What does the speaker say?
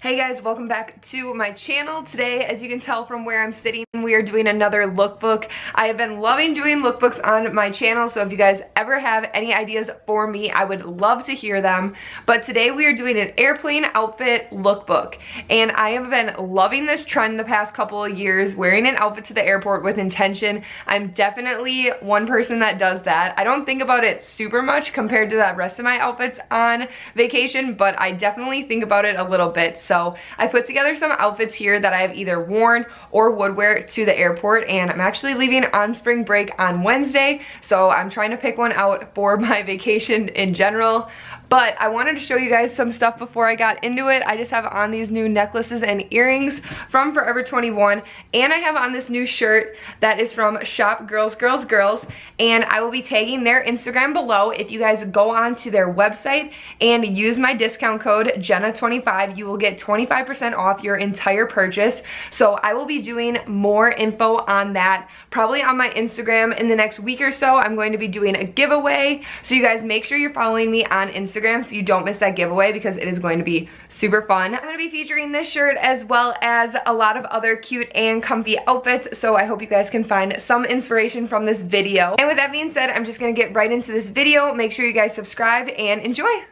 Hey guys, welcome back to my channel. Today, as you can tell from where I'm sitting, we are doing another lookbook. I have been loving doing lookbooks on my channel, so if you guys ever have any ideas for me, I would love to hear them. But today we are doing an airplane outfit lookbook, and I have been loving this trend the past couple of years, wearing an outfit to the airport with intention. I'm definitely one person that does that. I don't think about it super much compared to the rest of my outfits on vacation, but I definitely think about it a little bit. So I put together some outfits here that I have either worn or would wear to the airport, and I'm actually leaving on spring break on Wednesday, so I'm trying to pick one out for my vacation in general. But I wanted to show you guys some stuff before I got into it. I just have on these new necklaces and earrings from Forever 21, and I have on this new shirt that is from Shop Girls Girls Girls, and I will be tagging their Instagram below. If you guys go on to their website and use my discount code Jenna25, you will get 25% off your entire purchase. So I will be doing more info on that probably on my Instagram in the next week or so. I'm going to be doing a giveaway, so you guys make sure you're following me on Instagram so you don't miss that giveaway, because it is going to be super fun. I'm going to be featuring this shirt as well as a lot of other cute and comfy outfits, so I hope you guys can find some inspiration from this video. And with that being said, I'm just going to get right into this video. Make sure you guys subscribe and enjoy.